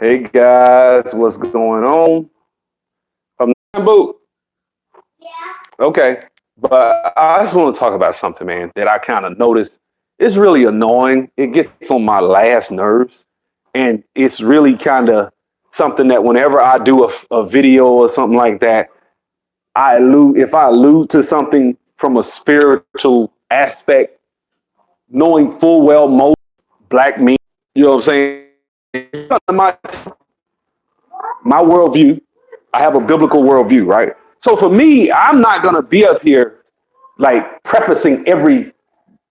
Hey guys, what's going on? From boot. Okay. But I just want to talk about something, man, that I kind of noticed. It's really annoying. It gets on my last nerves. And it's really kind of something that whenever I do a video or something like that, if I allude to something from a spiritual aspect, knowing full well most black men, you know what I'm saying? My, my worldview, I have a biblical worldview, right? So for me, I'm not gonna be up here like prefacing every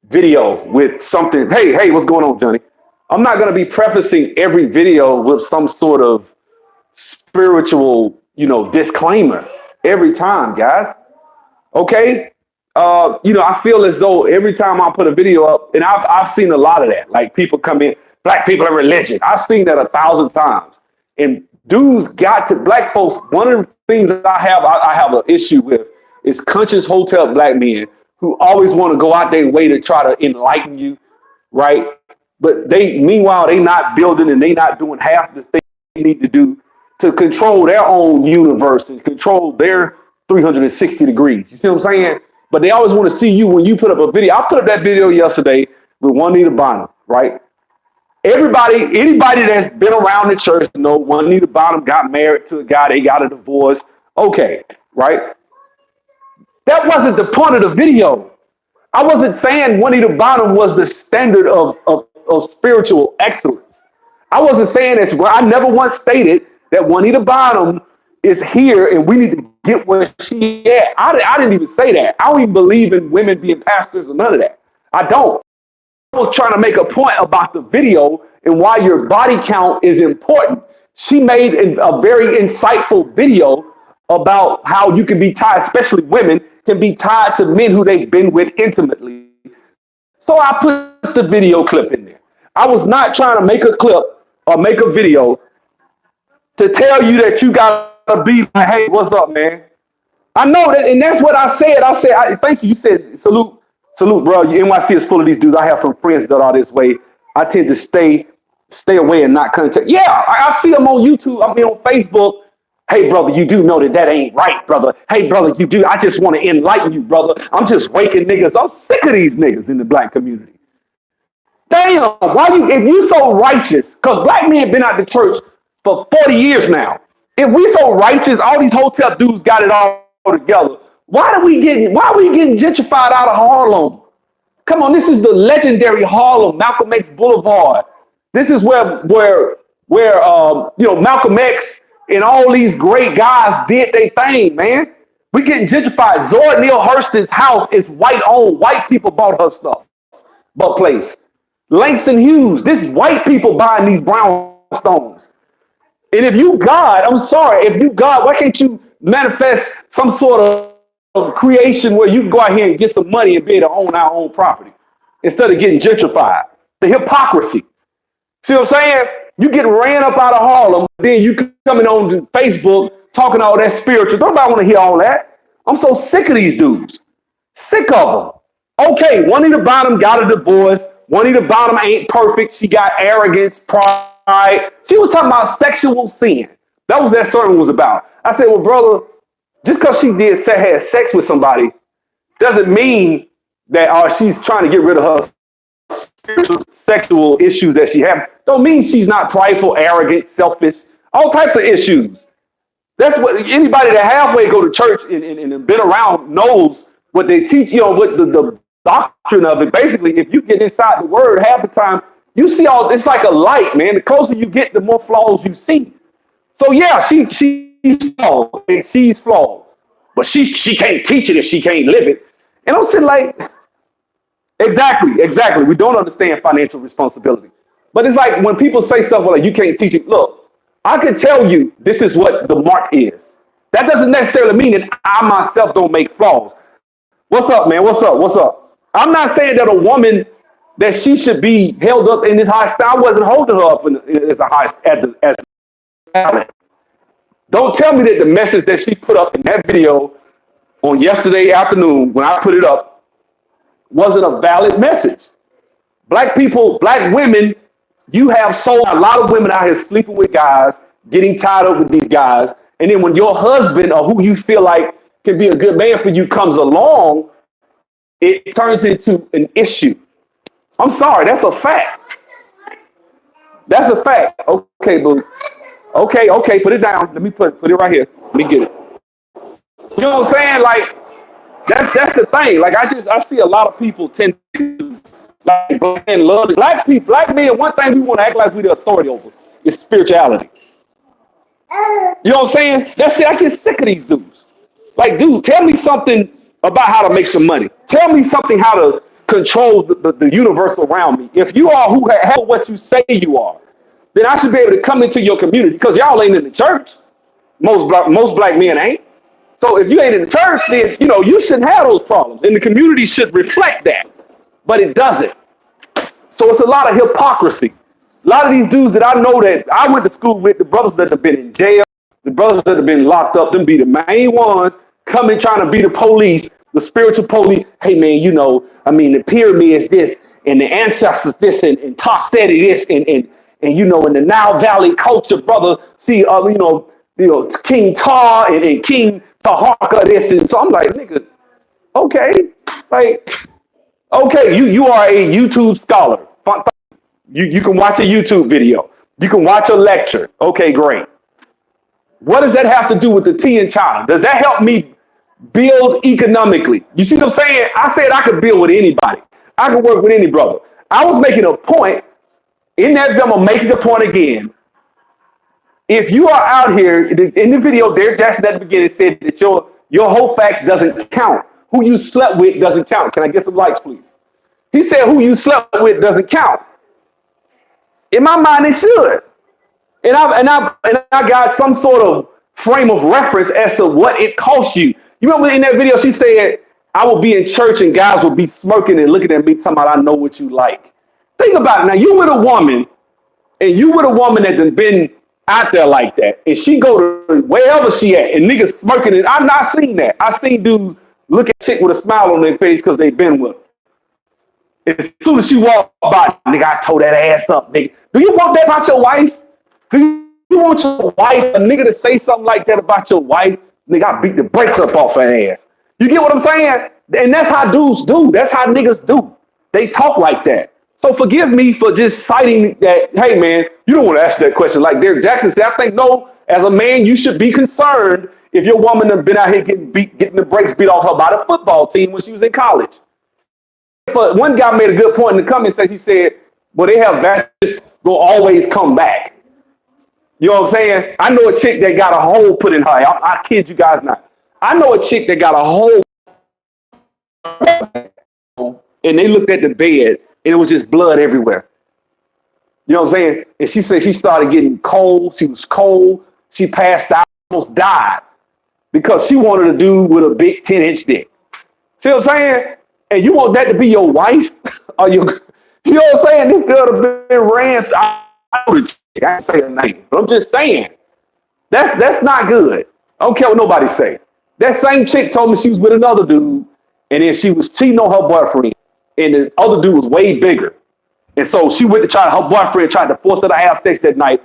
video with something. Hey, what's going on, Johnny? I'm not gonna be prefacing every video with some sort of spiritual, disclaimer every time, guys. Okay. I feel as though every time I put a video up, and I've seen a lot of that. Like people come in, black people are religion. I've seen that 1,000 times. And dudes got to black folks. One of the things that I have an issue with is conscious hotel black men who always want to go out their way to try to enlighten you, right? But meanwhile, they not building and they not doing half the thing they need to do to control their own universe and control their 360 degrees. You see what I'm saying? But they always want to see you when you put up a video. I put up that video yesterday with Juanita Bynum, right? Anybody that's been around the church know Juanita Bynum got married to a guy, they got a divorce. Okay, right? That wasn't the point of the video. I wasn't saying Juanita Bynum was the standard of spiritual excellence. I wasn't saying this. Well, I never once stated that Juanita Bynum is here and we need to get where she at. I didn't even say that. I don't even believe in women being pastors or none of that. I don't. I was trying to make a point about the video and why your body count is important. She made a very insightful video about how you can be tied, especially women, can be tied to men who they've been with intimately. So I put the video clip in there. I was not trying to make a clip or make a video to tell you that you gotta be like, hey, what's up, man? I know that, and that's what I said. Thank you. You said salute, bro. NYC is full of these dudes. I have some friends that are this way. I tend to stay away and not contact. Yeah, I see them on YouTube. I mean, on Facebook. Hey, brother, you do know that ain't right, brother. Hey, brother, you do. I just want to enlighten you, brother. I'm just waking niggas. I'm sick of these niggas in the black community. Damn, if you so righteous, because black men been out the church for 40 years now. If we so righteous, all these hotel dudes got it all together. Why are we getting gentrified out of Harlem? Come on, this is the legendary Harlem, Malcolm X Boulevard. This is where Malcolm X and all these great guys did their thing, man. We getting gentrified. Zora Neale Hurston's house is white owned. White people bought her stuff, but place. Langston Hughes, this is white people buying these brownstones. And if you God, I'm sorry, if you God, why can't you manifest some sort of creation where you can go out here and get some money and be able to own our own property instead of getting gentrified? The hypocrisy. See what I'm saying? You get ran up out of Harlem, then you coming on to Facebook talking all that spiritual. Nobody want to hear all that. I'm so sick of these dudes. Sick of them. Okay, Juanita Bynum got a divorce. Juanita Bynum ain't perfect. She got arrogance, pride. She was talking about sexual sin. That was that sermon was about. I said, well, brother, just because she had sex with somebody doesn't mean that she's trying to get rid of her sexual issues that she has. Don't mean she's not prideful, arrogant, selfish, all types of issues. That's what anybody that halfway go to church and been around knows what they teach, what the doctrine of it. Basically, if you get inside the word half the time, you see it's like a light, man. The closer you get, the more flaws you see. So yeah, she's flawed. She's flawed. But she can't teach it if she can't live it. And I'm sitting like, exactly. We don't understand financial responsibility. But it's like when people say stuff like you can't teach it, look, I can tell you this is what the mark is. That doesn't necessarily mean that I myself don't make flaws. What's up, man? What's up? I'm not saying that a woman that she should be held up in this high style. I wasn't holding her up as a high as talent. Don't tell me that the message that she put up in that video on yesterday afternoon when I put it up wasn't a valid message. Black people, black women You have so a lot of women out here sleeping with guys, getting tied up with these guys, and then when your husband or who you feel like can be a good man for you comes along, it turns into an issue. I'm sorry, that's a fact. That's a fact. Okay, boo. Okay, put it down. Let me put it right here. Let me get it. You know what I'm saying? Like that's the thing. Like I see a lot of people tend to like black men love it. Black people, black men. One thing we want to act like we the authority over is spirituality. You know what I'm saying? That's it. I get sick of these dudes. Like, dude, tell me something about how to make some money. Tell me something how to control the universe around me. If you are who have what you say you are, then I should be able to come into your community because y'all ain't in the church. Most black men ain't. So if you ain't in the church, then you shouldn't have those problems, and the community should reflect that. But it doesn't. So it's a lot of hypocrisy. A lot of these dudes that I know that I went to school with, the brothers that have been in jail, the brothers that have been locked up, them be the main ones coming trying to be the police, the spiritual police. Hey man, the pyramids this and the ancestors this and Tarseti this and in the Nile Valley culture, brother. See, King Tar and King Taharka this, and so I'm like, nigga, okay, like, okay, you are a YouTube scholar. You can watch a YouTube video. You can watch a lecture. Okay, great. What does that have to do with the tea in China? Does that help me build economically? You see what I'm saying? I said I could build with anybody. I could work with any brother. I was making a point. In that video, I'm making the point again. If you are out here, in the video, Derek Jackson at the beginning said that your whole facts doesn't count. Who you slept with doesn't count. Can I get some likes, please? He said who you slept with doesn't count. In my mind, it should. And I got some sort of frame of reference as to what it cost you. You remember in that video, she said, I will be in church and guys will be smirking and looking at me talking about I know what you like. Think about it. Now, you with a woman that done been out there like that, and she go to wherever she at, and niggas smirking, and I've not seen that. I seen dudes look at chick with a smile on their face because they been with her. As soon as she walk by, nigga, I tore that ass up, nigga. Do you want that about your wife? Do you want your wife, a nigga, to say something like that about your wife? Nigga, I beat the brakes up off her ass. You get what I'm saying? And that's how dudes do. That's how niggas do. They talk like that. So forgive me for just citing that, hey, man, you don't want to ask that question. Like Derek Jackson said, I think, no, as a man, you should be concerned if your woman have been out here getting the brakes beat off her by the football team when she was in college. But one guy made a good point in the comments. He said, well, they have vaginas will always come back. You know what I'm saying? I know a chick that got a hole put in her. I kid you guys not. I know a chick that got a hole, and they looked at the bed, and it was just blood everywhere. You know what I'm saying? And she said she started getting cold. She was cold. She passed out, almost died, because she wanted a dude with a big 10-inch dick. See what I'm saying? And you want that to be your wife? Or you know what I'm saying? This girl have been ran. I can't say her name, but I'm just saying that's not good. I don't care what nobody say. That same chick told me she was with another dude, and then she was cheating on her boyfriend, and the other dude was way bigger. And so she went to her boyfriend tried to force her to have sex that night.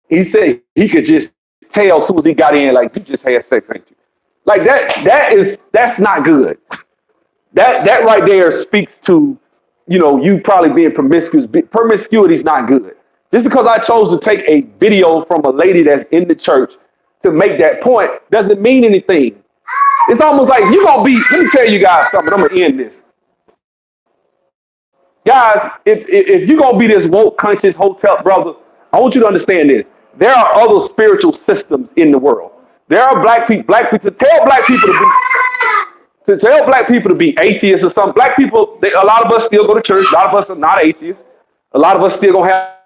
He said he could just tell as soon as he got in, like, you just had sex, ain't you? Like that's not good. That right there speaks to, you probably being promiscuous. Promiscuity is not good. Just because I chose to take a video from a lady that's in the church to make that point doesn't mean anything. It's almost like you're going to be, let me tell you guys something. I'm going to end this. Guys, if you're going to be this woke, conscious hotel brother, I want you to understand this. There are other spiritual systems in the world. There are black people to tell black people to be atheists or something. Black people, a lot of us still go to church. A lot of us are not atheists. A lot of us still gonna have,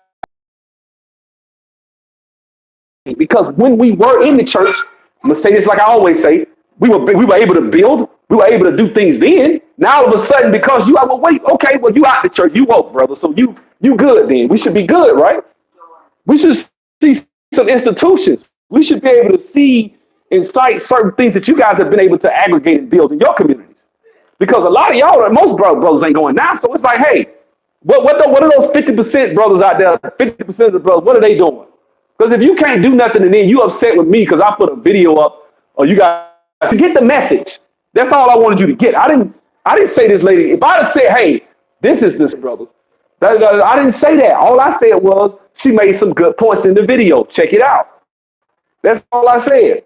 because when we were in the church, I'm gonna say this like I always say, we were able to build, we were able to do things then. Now all of a sudden, because you are, well, wait, okay, well, you out the church, you woke, brother, so you good then. We should be good, right? We should see some institutions. We should be able to see and cite certain things that you guys have been able to aggregate and build in your communities. Because a lot of y'all, most brothers ain't going now. So it's like, hey, What are those 50% brothers out there? 50% of the brothers, what are they doing? Because if you can't do nothing and then you upset with me because I put a video up, or you guys to get the message. That's all I wanted you to get. I didn't say this lady. If I'd have said, hey, this is this brother, I didn't say that. All I said was she made some good points in the video. Check it out. That's all I said.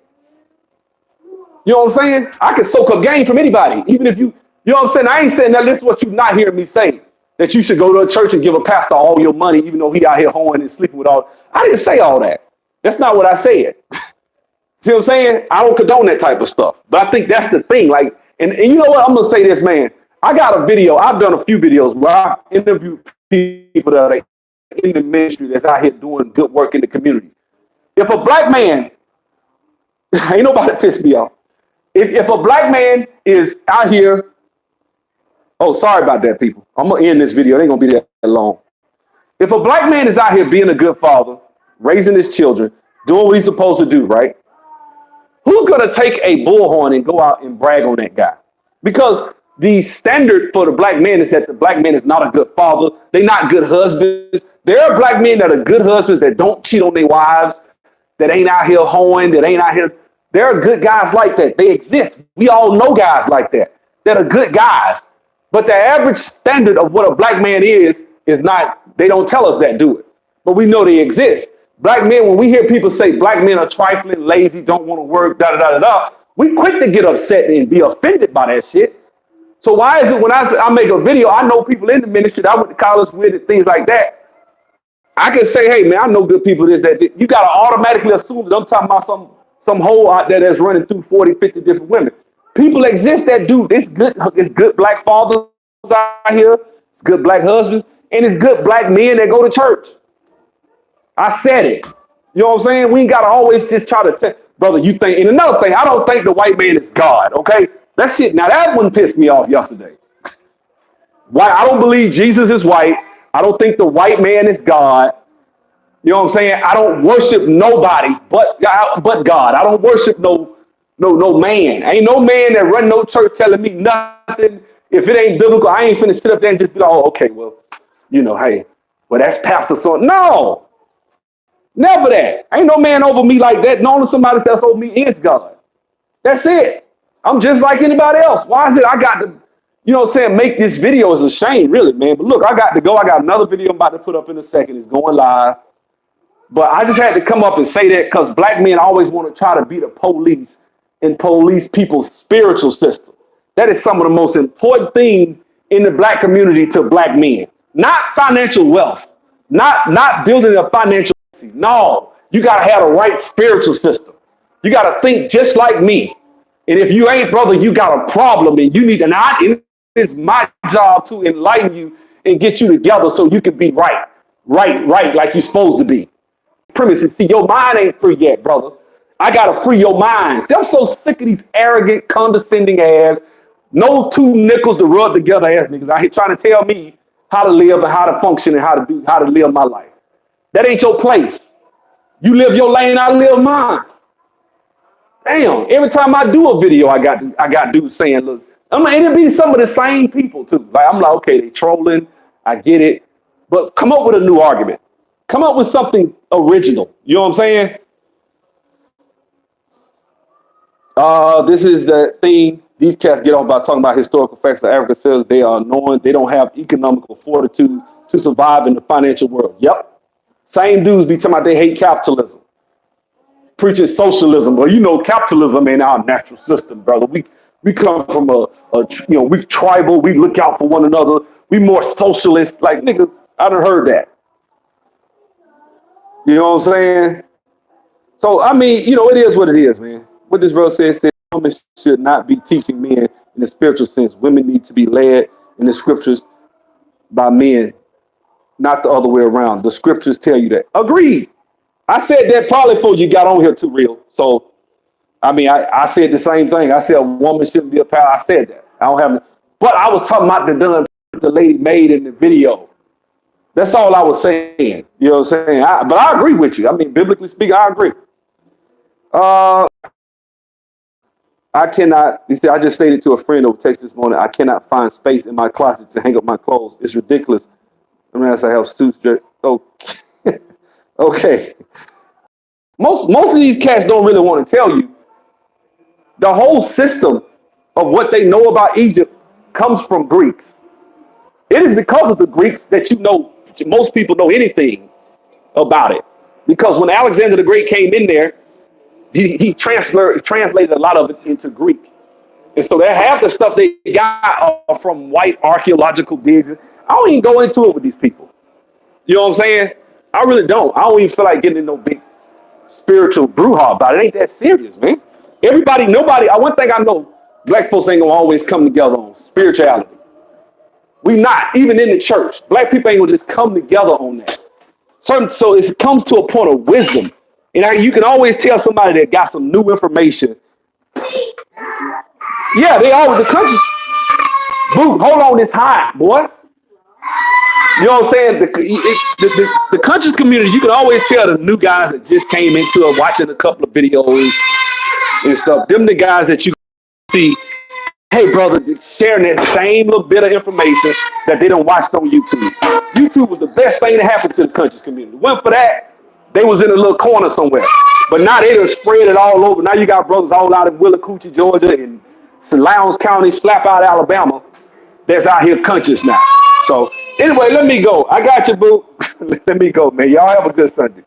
You know what I'm saying? I can soak up game from anybody, even if you know what I'm saying? I ain't saying that this is what you're not hearing me say, that you should go to a church and give a pastor all your money, even though he out here hoeing and sleeping with all. I didn't say all that. That's not what I said. See what I'm saying? I don't condone that type of stuff. But I think that's the thing. Like, and you know what? I'm going to say this, man. I got a video. I've done a few videos where I've interviewed people that are in the ministry that's out here doing good work in the community. If a black man, ain't nobody piss me off. If a black man is out here, oh, sorry about that, people. I'm going to end this video. It ain't going to be that long. If a black man is out here being a good father, raising his children, doing what he's supposed to do, right? Who's going to take a bullhorn and go out and brag on that guy? Because the standard for the black man is that the black man is not a good father. They're not good husbands. There are black men that are good husbands that don't cheat on their wives, that ain't out here hoeing, that ain't out here. There are good guys like that. They exist. We all know guys like that are good guys. But the average standard of what a black man is not, they don't tell us that, do it. But we know they exist. Black men, when we hear people say black men are trifling, lazy, don't want to work, we quick to get upset and be offended by that shit. So why is it when I make a video, I know people in the ministry that I went to college with and things like that. I can say, hey, man, I know good people that. You got to automatically assume that I'm talking about some hoe out there that's running through 40, 50 different women. People exist that do this good. It's good black fathers out here. It's good black husbands. And it's good black men that go to church. I said it. You know what I'm saying? We ain't got to always just try to tell, brother, you think. And another thing, I don't think the white man is God, okay? That shit, now that one pissed me off yesterday. Why? I don't believe Jesus is white. I don't think the white man is God. You know what I'm saying? I don't worship nobody but God. I don't worship no man. Ain't no man that run no church telling me nothing. If it ain't biblical, I ain't finna sit up there and just be like, oh, okay, well, hey, well, that's Pastor so. No, never that. Ain't no man over me like that. No, somebody that's over me is God. That's it. I'm just like anybody else. Why is it I got to, you know what I'm saying, make this video is a shame, really, man. But look, I got to go. I got another video I'm about to put up in a second. It's going live. But I just had to come up and say that because black men always want to try to be the police and police people's spiritual system. That is some of the most important things in the black community to black men. Not financial wealth, not building a financial. No, you got to have the right spiritual system. You got to think just like me. And if you ain't, brother, you got a problem and you need to not. It's my job to enlighten you and get you together so you can be right, like you're supposed to be. Premises. See, your mind ain't free yet, brother. I got to free your mind. See, I'm so sick of these arrogant, condescending ass, no two nickels to rub together ass niggas out here trying to tell me how to live and how to function and how to live my life. That ain't your place. You live your lane, I live mine. Damn, every time I do a video, I got dudes saying, look, and it'll be some of the same people too. Like, I'm like, okay, they trolling, I get it, but come up with a new argument. Come up with something original. You know what I'm saying? This is the thing. These cats get off by talking about historical facts that Africa says they are knowing they don't have economical fortitude to survive in the financial world. Yep. Same dudes be talking about they hate capitalism. Preaching socialism. Well, capitalism ain't our natural system, brother. We come from we tribal. We look out for one another. We more socialist. Like, niggas, I done heard that. You know what I'm saying? So, I mean, it is what it is, man. What this brother says women should not be teaching men in the spiritual sense. Women need to be led in the scriptures by men, not the other way around. The scriptures tell you that. Agreed. I said that probably before you got on here too, real. So, I mean, I said the same thing. I said a woman shouldn't be a power. I said that. I don't have, but I was talking about the lady made in the video. That's all I was saying. You know what I'm saying? But I agree with you. I mean, biblically speaking, I agree. I cannot, you see, I just stated to a friend over text this morning, I cannot find space in my closet to hang up my clothes. It's ridiculous. Let me ask I help suits. Okay. Okay. Most of these cats don't really want to tell you the whole system of what they know about Egypt comes from Greeks. It is because of the Greeks that you know most people know anything about it. Because when Alexander the Great came in there, he translated a lot of it into Greek. And so they have the stuff they got from white archaeological digs. I don't even go into it with these people. You know what I'm saying? I really don't. I don't even feel like getting in no big spiritual brouhaha about it. It ain't that serious, man. Nobody, one thing I know, black folks ain't gonna always come together on spirituality. We not, even in the church. Black people ain't gonna just come together on that. So it comes to a point of wisdom. And you can always tell somebody that got some new information. Yeah, they all the country. Boo, hold on, it's hot, boy. You know what I'm saying? The conscious community, you can always tell the new guys that just came into it, watching a couple of videos and stuff. Them the guys that you see, hey brother, sharing that same little bit of information that they done watched on YouTube. YouTube was the best thing that happened to the conscious community. Went for that, they was in a little corner somewhere. But now they done spread it all over. Now you got brothers all out in Willacoochee, Georgia, and Lowndes County, Slap Out, Alabama, that's out here conscious now. So anyway, let me go. I got you, boo. Let me go, man. Y'all have a good Sunday.